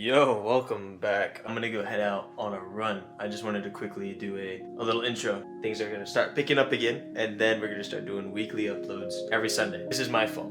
Yo, welcome back. I'm gonna go head out on a run. I just wanted to quickly do a little intro. Things are gonna start picking up again, and then we're gonna start doing weekly uploads every Sunday. This is my fault.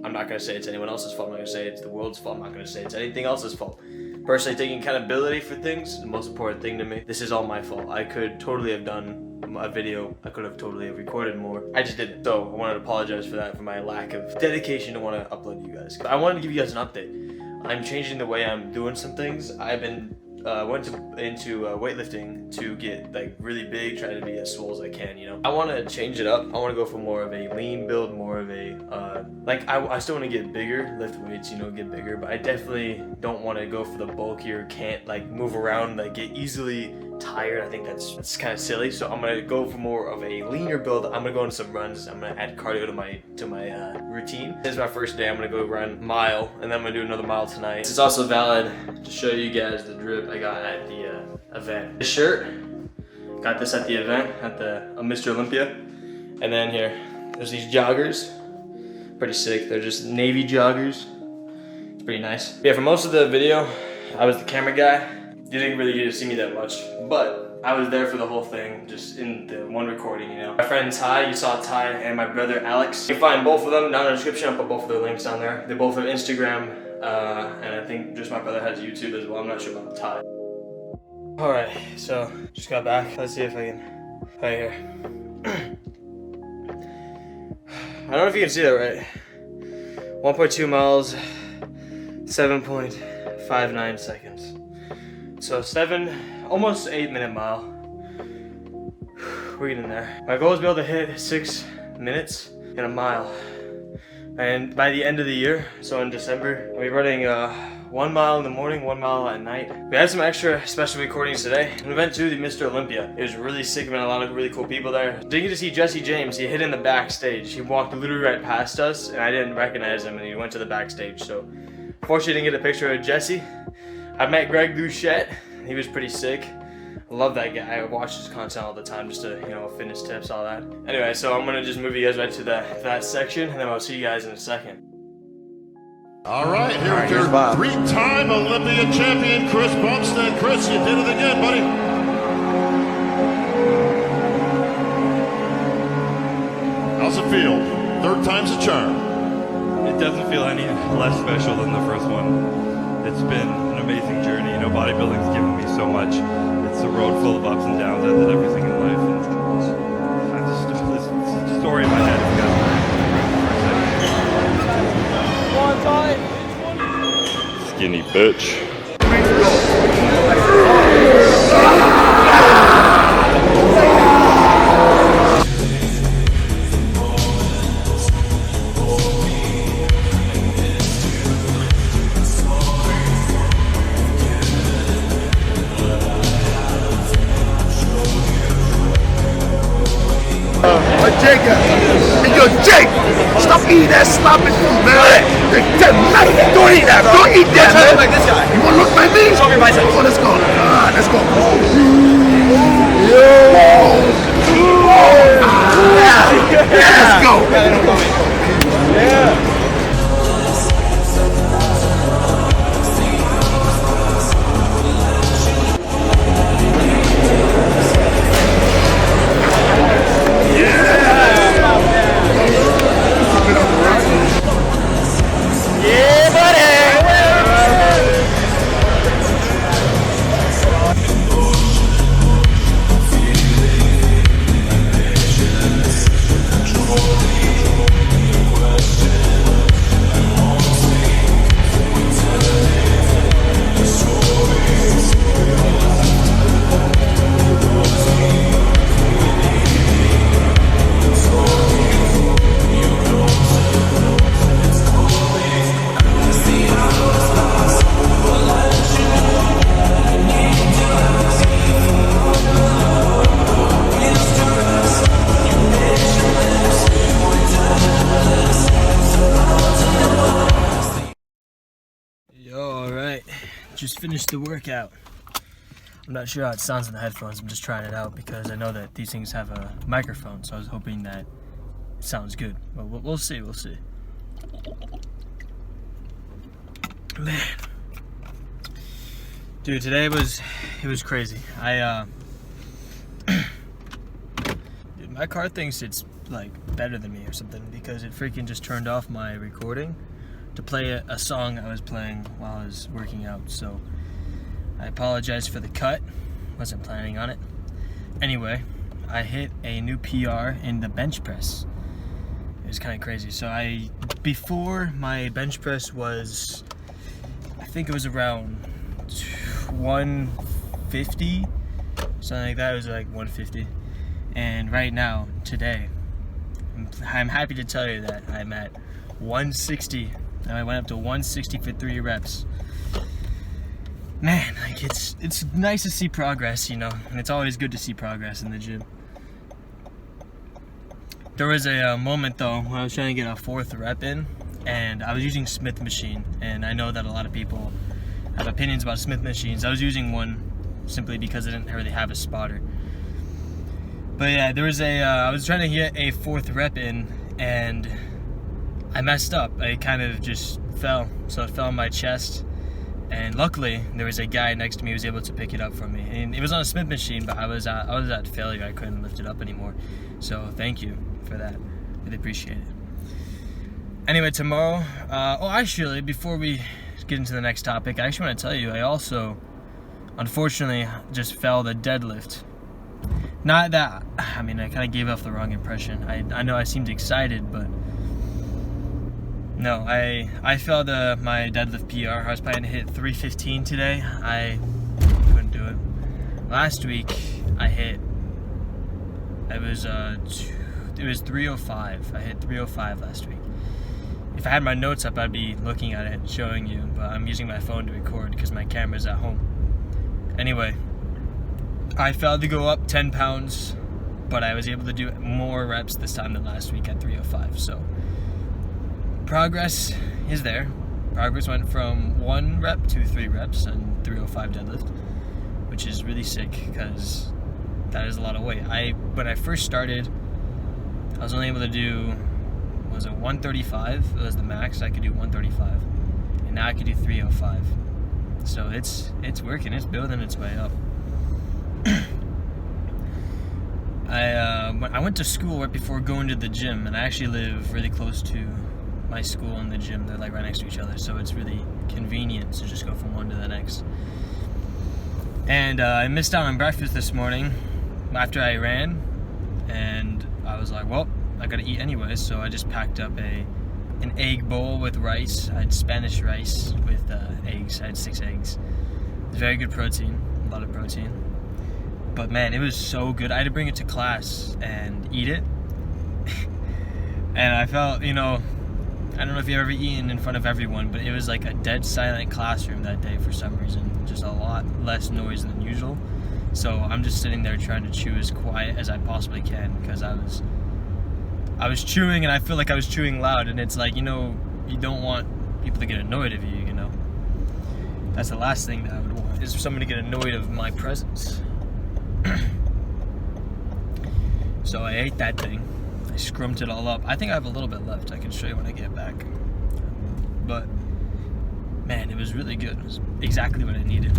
I'm not gonna say it's anyone else's fault. I'm not gonna say it's the world's fault. I'm not gonna say it's anything else's fault. Personally, taking accountability for things is the most important thing to me. This is all my fault. I could totally have done a video. I could have totally recorded more. I just didn't. So I wanted to apologize for that, for my lack of dedication to want to upload to you guys. I wanted to give you guys an update. I'm changing the way I'm doing some things. I've been went into weightlifting to get like really big, trying to be as swole as I can, you know. I want to change it up. I want to go for more of a lean build, more of a I still want to get bigger, lift weights, you know, get bigger, but I definitely don't want to go for the bulkier, can't like move around, like get easily tired. I think that's kind of silly. So I'm gonna go for more of a leaner build. I'm gonna go on some runs. I'm gonna add cardio to my routine. This is my first day. I'm gonna go run a mile, and then I'm gonna do another mile tonight. This is also valid to show you guys the drip I got at the event. This shirt, got this at the event at the Mr. Olympia, and then here there's these joggers. Pretty sick. They're just navy joggers. It's pretty nice. Yeah, for most of the video, I was the camera guy. You didn't really get to see me that much, but I was there for the whole thing, just in the one recording, you know. My friend Ty, you saw Ty, and my brother Alex. You can find both of them down in the description. I'll put both of their links down there. They both have Instagram, and I think just my brother has YouTube as well. I'm not sure about Ty. Alright, so just got back. Let's see if I can, right here. I don't know if you can see that right. 1.2 miles, 7.59 seconds. So almost 8-minute mile. We're getting there. My goal is to be able to hit 6 minutes in a mile. And by the end of the year, so in December, I'll be running 1 mile in the morning, 1 mile at night. We had some extra special recordings today. We went to the Mr. Olympia. It was really sick, man. A lot of really cool people there. Didn't get to see Jessie James. He hid in the backstage. He walked literally right past us, and I didn't recognize him, and he went to the backstage. So, fortunately, didn't get a picture of Jessie. I met Greg Doucette. He was pretty sick. I love that guy. I watch his content all the time, just to, you know, fitness tips, all that. Anyway, so I'm gonna just move you guys right to that section, and then I'll see you guys in a second. All right, here with your three-time Olympia champion, Chris Bumstead. Chris, you did it again, buddy. How's it feel? Third time's a charm. It doesn't feel any less special than the first one. It's been an amazing journey. You know, bodybuilding's given me so much. It's a road full of ups and downs. I did everything in life. And it's a story in my head. Skinny bitch. Jake, stop eating that sloppy food, man. Don't eat that, bro. Don't eat that, man. Like this guy. You want to look like me? Show me your biceps. Oh, let's go. Let's go. Let's go. Yeah. Just finished the workout. I'm not sure how it sounds in the headphones. I'm just trying it out because I know that these things have a microphone, so I was hoping that it sounds good. But we'll see. Man, Dude, today it was crazy. Dude, my car thinks it's like better than me or something because it freaking just turned off my recording to play a song I was playing while I was working out. So I apologize for the cut. Wasn't planning on it. Anyway, I hit a new PR in the bench press. It was kind of crazy. So before my bench press was, I think it was around 150, something like that. It was like 150. And right now, today, I'm happy to tell you that I'm at 160. I went up to 160 for 3 reps. Man, like it's nice to see progress, you know, and it's always good to see progress in the gym. There was a moment though when I was trying to get a 4th rep in, and I was using Smith machine, and I know that a lot of people have opinions about Smith machines. I was using one simply because I didn't really have a spotter. But yeah, there was I was trying to get a 4th rep in, and I messed up. I kind of just fell, so it fell on my chest. And luckily, there was a guy next to me who was able to pick it up from me. And it was on a Smith machine, but I was at failure. I couldn't lift it up anymore. So thank you for that. Really appreciate it. Anyway, tomorrow, actually, before we get into the next topic, I actually want to tell you, I also, unfortunately, just fell the deadlift. Not that, I mean, I kind of gave off the wrong impression. I know I seemed excited, but no, I failed my deadlift PR. I was planning to hit 315 today. I couldn't do it. Last week, it was 305. I hit 305 last week. If I had my notes up, I'd be looking at it, showing you, but I'm using my phone to record because my camera's at home. Anyway, I failed to go up 10 pounds, but I was able to do more reps this time than last week at 305, so progress is there. Progress went from 1 rep to 3 reps and 305 deadlift, which is really sick because that is a lot of weight. When I first started, I was only able to do, was it 135? It was the max. I could do 135, and now I could do 305. So it's working. It's building its way up. I went to school right before going to the gym, and I actually live really close to my school and the gym. They're like right next to each other, so it's really convenient to just go from one to the next. And I missed out on breakfast this morning after I ran, and I was like, well, I gotta eat anyway, so I just packed up an egg bowl with rice. I had Spanish rice with eggs. I had 6 eggs. It's very good protein, a lot of protein. But man, it was so good. I had to bring it to class and eat it. And I felt, you know, I don't know if you've ever eaten in front of everyone, but it was like a dead silent classroom that day for some reason. Just a lot less noise than usual. So I'm just sitting there trying to chew as quiet as I possibly can because I was chewing, and I feel like I was chewing loud, and it's like, you know, you don't want people to get annoyed of you, you know. That's the last thing that I would want, is for someone to get annoyed of my presence. So I ate that thing. I scrumped it all up. I think I have a little bit left. I can show you when I get back. But man, it was really good. It was exactly what I needed.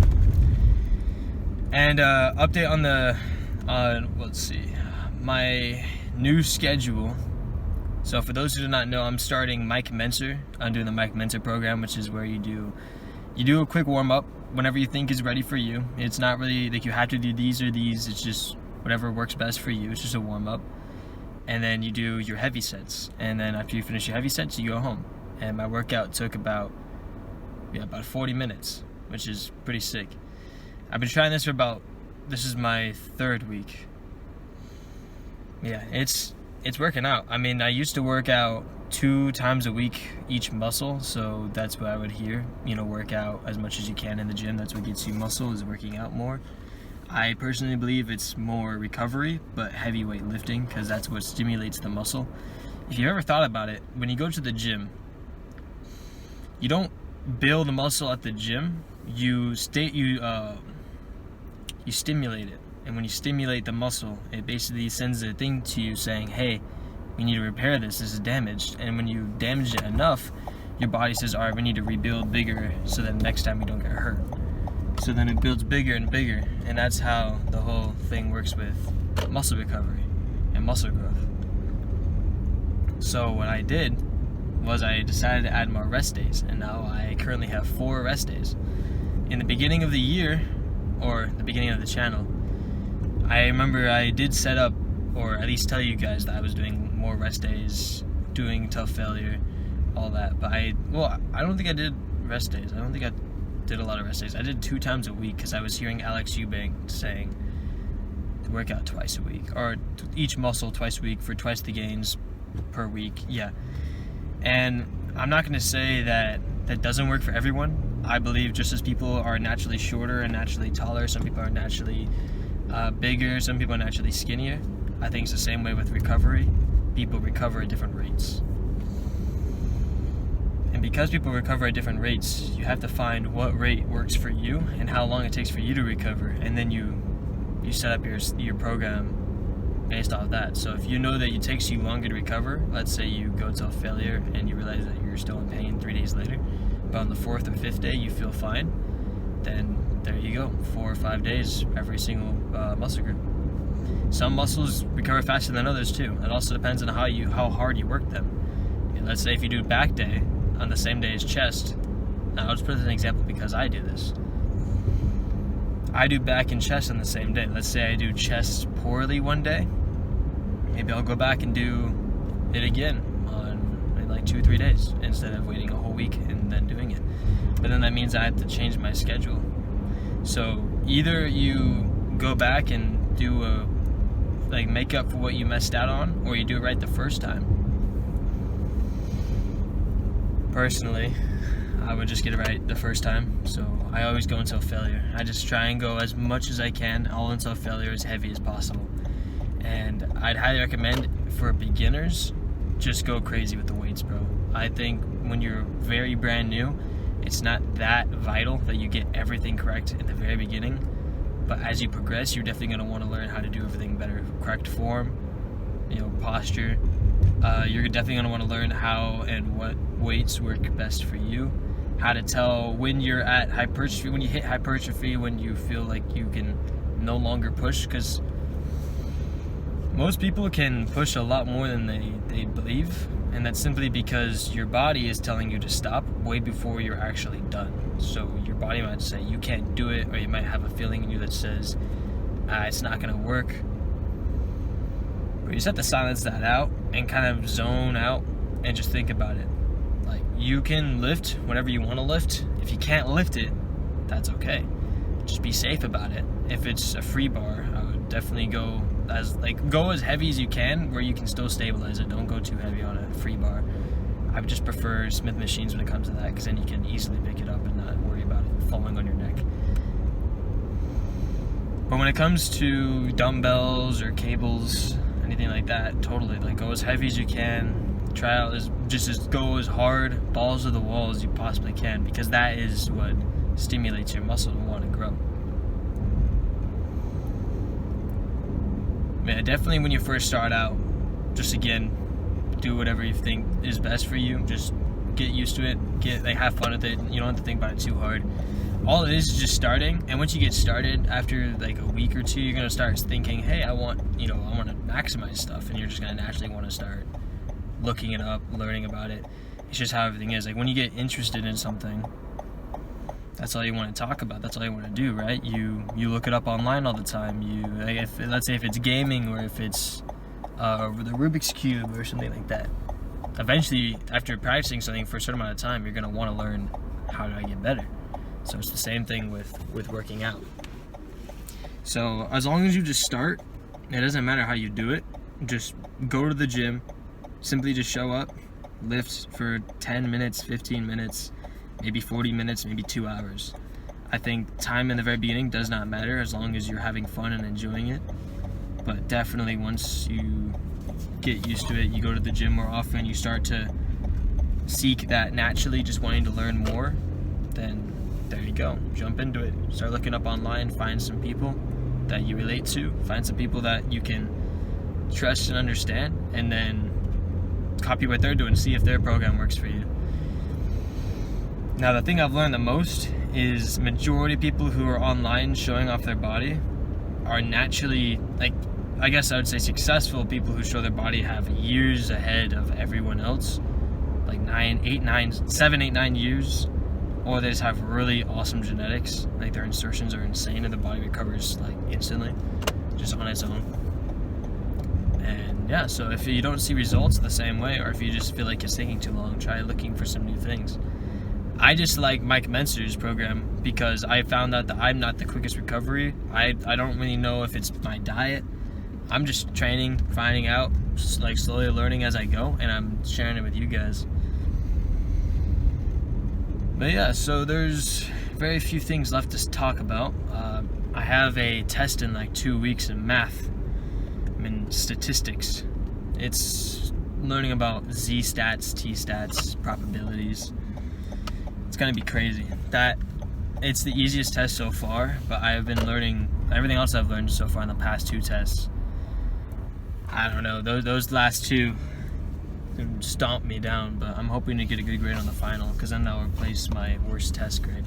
And update on let's see, my new schedule. So for those who do not know, I'm starting Mike Menser. I'm doing the Mike Menser program, which is where you do a quick warm up whenever you think is ready for you. It's not really like you have to do these or these. It's just whatever works best for you. It's just a warm up. And then you do your heavy sets. And then after you finish your heavy sets, you go home. And my workout took about 40 minutes, which is pretty sick. I've been trying this this is my 3rd week. Yeah, it's working out. I mean, I used to work out 2 times a week each muscle, so that's what I would hear. You know, work out as much as you can in the gym. That's what gets you muscle, is working out more. I personally believe it's more recovery, but heavyweight lifting, because that's what stimulates the muscle. If you've ever thought about it, when you go to the gym, you don't build the muscle at the gym. You stimulate it. And when you stimulate the muscle, it basically sends a thing to you saying, hey, we need to repair this is damaged. And when you damage it enough, your body says, all right, we need to rebuild bigger so that next time we don't get hurt. So then it builds bigger and bigger, and that's how the whole thing works with muscle recovery and muscle growth. So what I did was I decided to add more rest days, and now I currently have 4 rest days. In the beginning of the year, or the beginning of the channel, I remember I did set up, or at least tell you guys, that I was doing more rest days, doing tough failure, all that. But I don't think I did rest days. I don't think I did a lot of rest days. I did 2 times a week because I was hearing Alex Eubank saying to work out twice a week, or each muscle twice a week for twice the gains per week. Yeah. And I'm not going to say that that doesn't work for everyone. I believe just as people are naturally shorter and naturally taller, some people are naturally bigger, some people are naturally skinnier. I think it's the same way with recovery. People recover at different rates. And because people recover at different rates, you have to find what rate works for you and how long it takes for you to recover. And then you set up your program based off that. So if you know that it takes you longer to recover, let's say you go to a failure and you realize that you're still in pain 3 days later, but on the 4th or 5th day you feel fine, then there you go, 4 or 5 days every single muscle group. Some muscles recover faster than others too. It also depends on how hard you work them. Let's say if you do back day on the same day as chest. Now I'll just put this as an example because I do this. I do back and chest on the same day. Let's say I do chest poorly one day. Maybe I'll go back and do it again on like 2-3 days instead of waiting a whole week and then doing it. But then that means I have to change my schedule. So either you go back and do make up for what you messed out on, or you do it right the first time. Personally, I would just get it right the first time, so I always go until failure. I just try and go as much as I can, all until failure, as heavy as possible. And I'd highly recommend for beginners, just go crazy with the weights, bro. I think when you're very brand new, it's not that vital that you get everything correct in the very beginning, but as you progress, you're definitely going to want to learn how to do everything better. Correct form, posture. You're definitely going to want to learn how and what weights work best for you, how to tell when you're at hypertrophy, when you hit hypertrophy, when you feel like you can no longer push, because most people can push a lot more than they believe, and that's simply because your body is telling you to stop way before you're actually done. So your body might say you can't do it, or you might have a feeling in you that says it's not going to work. But you just have to silence that out and kind of zone out and just think about it. Like, you can lift whatever you want to lift. If you can't lift it, that's okay. Just be safe about it. If it's a free bar, I would definitely go as heavy as you can where you can still stabilize it. Don't go too heavy on a free bar. I would just prefer Smith machines when it comes to that, because then you can easily pick it up and not worry about it falling on your neck. But when it comes to dumbbells or cables, anything like that, totally, go as heavy as you can. Try out go as hard, balls to the wall as you possibly can, because that is what stimulates your muscle to want to grow. Man, definitely when you first start out, just again, do whatever you think is best for you. Just get used to it. Have fun with it. You don't have to think about it too hard. All it is just starting, and once you get started, after a week or two, you're gonna start thinking, hey, I want to maximize stuff, and you're just gonna naturally want to start looking it up, learning about it. It's just how everything is. When you get interested in something, that's all you want to talk about. That's all you want to do, right? You look it up online all the time. Let's say if it's gaming, or if it's the Rubik's Cube or something like that. Eventually, after practicing something for a certain amount of time, you're gonna want to learn how do I get better. So it's the same thing with working out. So as long as you just start, it doesn't matter how you do it. Just go to the gym, simply just show up, lift for 10 minutes, 15 minutes, maybe 40 minutes, maybe 2 hours. I think time in the very beginning does not matter as long as you're having fun and enjoying it. But definitely once you get used to it, you go to the gym more often, you start to seek that naturally, just wanting to learn more, then there you go, jump into it. Start looking up online, find some people that you relate to, find some people that you can trust and understand, and then copy what they're doing, see if their program works for you. Now, the thing I've learned the most is majority of people who are online showing off their body are naturally, like, I guess I would say successful people who show their body have years ahead of everyone else, like 7, 8, 9 years, or they just have really awesome genetics, like their insertions are insane and the body recovers like instantly, just on its own. And yeah, so if you don't see results the same way, or if you just feel like it's taking too long, try looking for some new things. I just like Mike Menser's program because I found out that I'm not the quickest recovery. I don't really know if it's my diet. I'm just training, finding out, just like slowly learning as I go, and I'm sharing it with you guys. But yeah, so there's very few things left to talk about. I have a test in like 2 weeks in math. I'm in statistics. It's learning about Z stats, T stats, probabilities. It's gonna be crazy. It's the easiest test so far, but I've been learning everything else I've learned so far in the past 2 tests. I don't know, those last 2 stomped me down, but I'm hoping to get a good grade on the final, because then I'll replace my worst test grade.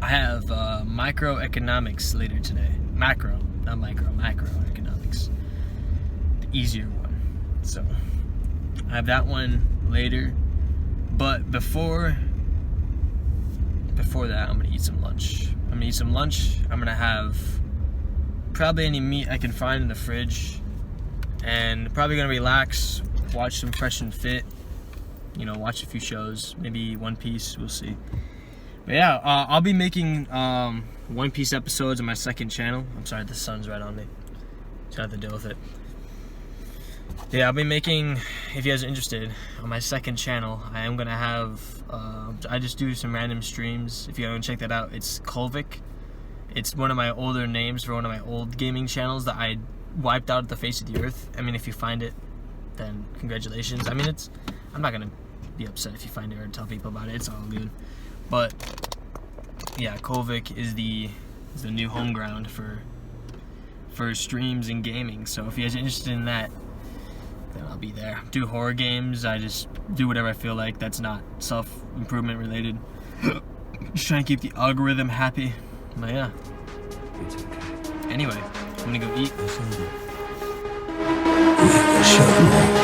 I have microeconomics later today. Macro, not micro, macroeconomics. The easier one. So I have that one later. But before that, I'm gonna eat some lunch. I'm gonna have probably any meat I can find in the fridge, and probably gonna relax, watch some Fresh and Fit, watch a few shows, maybe One Piece, we'll see. But yeah, I'll be making One Piece episodes on my second channel. I'm sorry, the sun's right on me, so I have to deal with it. Yeah, I'll be making, if you guys are interested, on my second channel, I am gonna have, I just do some random streams. If you want to check that out, it's Kolvik. It's one of my older names for one of my old gaming channels that I wiped out of the face of the earth. I mean, if you find it, then congratulations. I mean, I'm not gonna be upset if you find it or tell people about it. It's all good. But yeah, Kolvik is the new home ground for streams and gaming. So if you guys are interested in that, then I'll be there. Do horror games. I just do whatever I feel like that's not self-improvement related. Just trying to keep the algorithm happy. But yeah. It's okay. Anyway, I'm gonna go eat. Shut up.